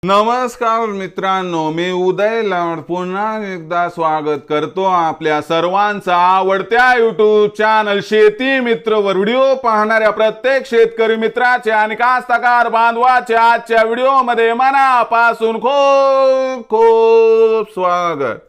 नमस्कार मित्रांनो, मी उदय लाड पुन्हा एकदा स्वागत करतो आपल्या सर्वांचा आवडत्या युट्यूब चॅनल शेती मित्र वर व्हिडिओ पाहणाऱ्या प्रत्येक शेतकरी मित्राचे आणि कास्तकार बांधवाचे आजच्या व्हिडिओमध्ये मनापासून खूप खूप स्वागत।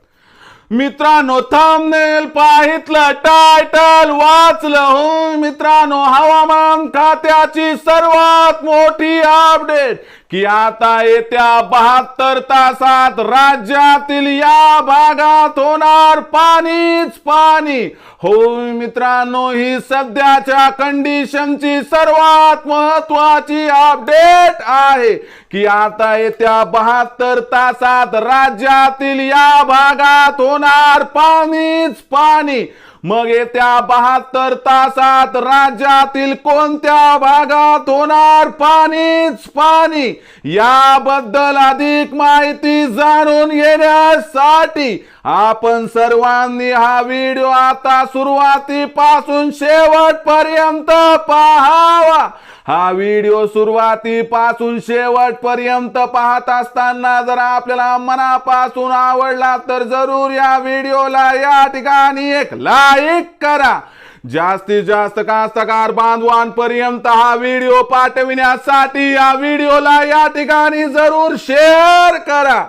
मित्रांनो, थंबनेल पाहितलं, टायटल वाचलं हो मित्रांनो, हवामान खात्याची सर्वात मोठी अपडेट की आता येत्या 72 तासात राज्यातील या भागात होणार पाणीच पाणी। हो मित्रांनो, ही सध्याच्या कंडिशनची सर्वात महत्त्वाची अपडेट आहे की आता येत्या 72 तासात राज्यातील या भागात होणार पाणीच पाणी। मग येत्या 72 तासात राज्यातील कोणत्या भागात होणार पाणीच पाणी, याबद्दल अधिक माहिती जाणून घेण्यासाठी आपण सर्वांनी हा व्हिडिओ आता सुरुवातीपासून शेवटपर्यंत पाहावा। हा व्हिडिओ सुरुवातीपासून शेवटपर्यंत पाहत असताना जर आपल्याला मनापासून आवडला तर जरूर या व्हिडिओला या ठिकाणी एक लाईक करा। जास्तीत जास्त कास्तकार बांधवांपर्यंत हा व्हिडिओ पाठविण्यासाठी या व्हिडिओला या ठिकाणी जरूर शेअर करा।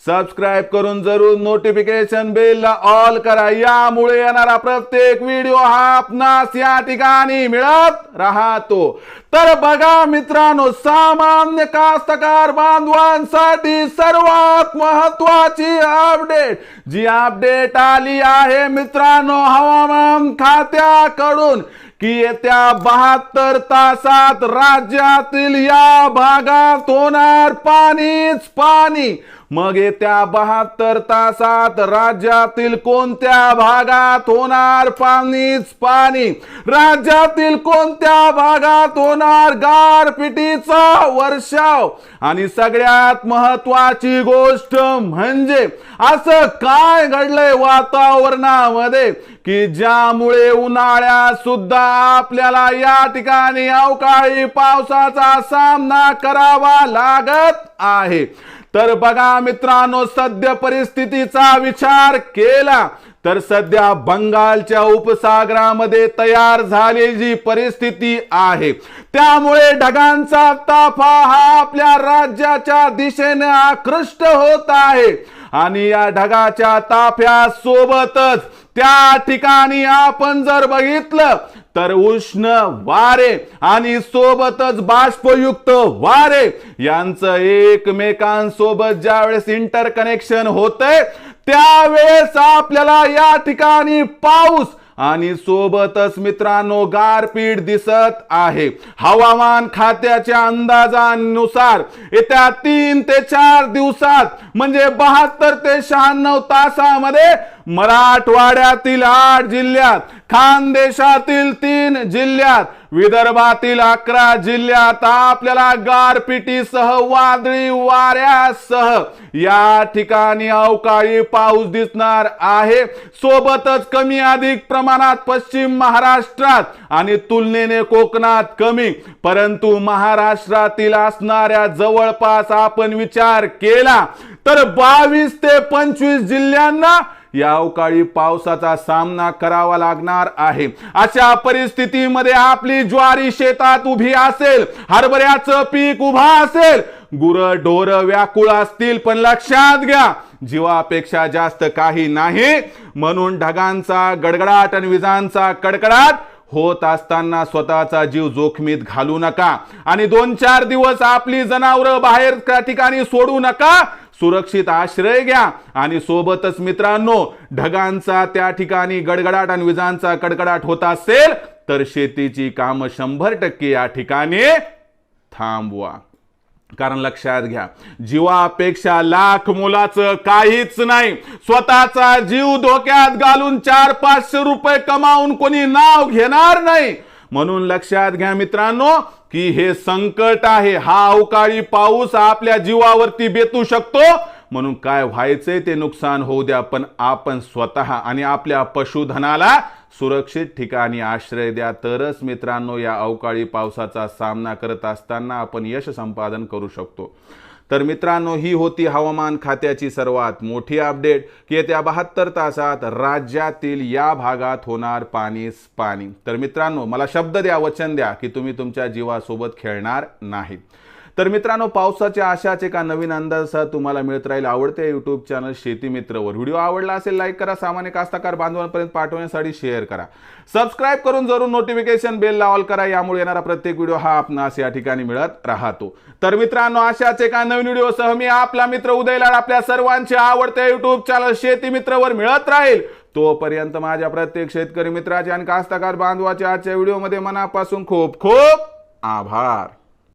सबस्क्राइब करून जरूर नोटिफिकेशन बेल ला ऑल करा, यामुळे येणारा प्रत्येक व्हिडिओ हा आपणास या ठिकाणी मिळत राहतो। तर बघा मित्रांनो, सामान्य कास्तकार बांधवांसाठी सर्वात महत्त्वाची अपडेट जी अपडेट आली आहे मित्रांनो हवामान खात्याकडून की येत्या 72 तासात राज्यातील या भागात होणार पाणीच पाणी। मग येत्या 72 तासात राज्यातील कोणत्या भागात होणार पाणीच पाणी, राज्यातील कोणत्या भागात होणार गारपिटीचा वर्षाव, आणि सगळ्यात महत्त्वाची गोष्ट म्हणजे असं काय घडलंय वातावरणामध्ये की ज्यामुळे उन्हाळ्यात सुद्धा आपल्याला या ठिकाणी अवकाळी पावसाचा सामना करावा लागत आहे। तर बघा मित्रांनो, सद्य परिस्थितीचा विचार केला तर सध्या बंगालच्या उपसागरामध्ये तयार झालेली जी परिस्थिती आहे त्यामुळे ढगांचा ताफा हा आपल्या राज्याच्या दिशेने आकृष्ट होत आहे, आणि या ढगाच्या ताफ्यासोबतच त्या ठिकाणी आपण जर बघितलं तर उष्ण वारे आणि सोबतच बाष्पयुक्त वारे यांचं एकमेकांसोबत ज्यावेळेस इंटरकनेक्शन होतंय त्यावेळेस आपल्याला या ठिकाणी पाऊस आणि सोबतच मित्रांनो गारपीट दिसत आहे। हवामान खात्याच्या अंदाजानुसार येत्या 3 ते 4 दिवसात म्हणजे 72 ते 96 तासामध्ये मराठवाड्यातील 8 जिल्ह्यात, खानदेशातील 3 जिल्ह्यात, विदर्भातील 11 जिल्ह्यात आपल्याला गारपिटीसह वादळी वाऱ्यासह या ठिकाणी अवकाळी पाऊस दिसणार आहे। सोबतच कमी अधिक प्रमाणात पश्चिम महाराष्ट्रात आणि तुलनेने कोकणात कमी, परंतु महाराष्ट्रातील असणाऱ्या जवळपास आपण विचार केला तर 22 ते 25 जिल्ह्यांना या अवकाळी पावसाचा सामना करावा लागणार आहे। अशा परिस्थितीमध्ये आपली ज्वारी शेतात उभी असेल, हरभऱ्याचं पीक उभा असेल, गुरढोर व्याकुळ असतील, पण लक्षात घ्या जीवापेक्षा जास्त काही नाही, म्हणून ढगांचा गडगडाट आणि विजांचा कडकडाट होत असताना स्वतःचा जीव जोखमीत घालू नका, आणि 2-4 दिवस आपली जनावरं बाहेर त्या ठिकाणी सोडू नका, सुरक्षित आश्रय घ्या। आणि सोबतच मित्रांनो, ढगांचा त्या ठिकाणी गडगडाट आणि विजांचा कडकडाट होत असेल तर शेतीची कामं 100% या ठिकाणी थांबवा, कारण लक्षात घ्या जीवापेक्षा लाख मोलाचं काहीच नाही। स्वतःचा जीव धोक्यात घालून 400-500 रुपये कमावून कोणी नाव घेणार नाही, म्हणून लक्षात घ्या मित्रांनो की हे संकट आहे, हा अवकाळी पाऊस आपल्या जीवावरती बेतू शकतो, म्हणून काय व्हायचंय ते नुकसान होऊ द्या, पण आपण स्वतः आणि आपल्या पशुधनाला सुरक्षित ठिकाणी आश्रय द्या, तरच मित्रांनो या अवकाळी पावसाचा सामना करत असताना आपण यश संपादन करू शकतो। तर मित्रांनो, ही होती हवामान खात्याची सर्वात मोठी अपडेट की येत्या 72 तासात राज्यातील या भागात होणार पाणीच पाणी. तर मित्रांनो, मला शब्द द्या, वचन द्या की तुम्ही तुमच्या जीवासोबत खेळणार नाही. तर मित्रांनो, पावसाच्या आशाच एका नवीन अंदाजासह तुम्हाला मिळत राहील आवडते यूट्यूब चॅनल शेती मित्रवर. व्हिडिओ आवडला असेल लाईक करा, सामान्य कास्तकार बांधवांपर्यंत पाठवण्यासाठी शेअर करा, सबस्क्राईब करून जरूर नोटिफिकेशन बेल लावल करा. यामुळे येणारा प्रत्येक व्हिडिओ हा आपणास या ठिकाणी मिळत राहतो. तर मित्रांनो, अशाच एका नवीन व्हिडिओसह मी आपला मित्र उदय लाड आपल्या सर्वांचे आवडते यूट्यूब चॅनल शेती मित्रवर मिळत राहील. तोपर्यंत माझ्या प्रत्येक शेतकरी मित्राचे आणि कास्तकार बांधवाचे आजच्या व्हिडिओमध्ये मनापासून खूप खूप आभार.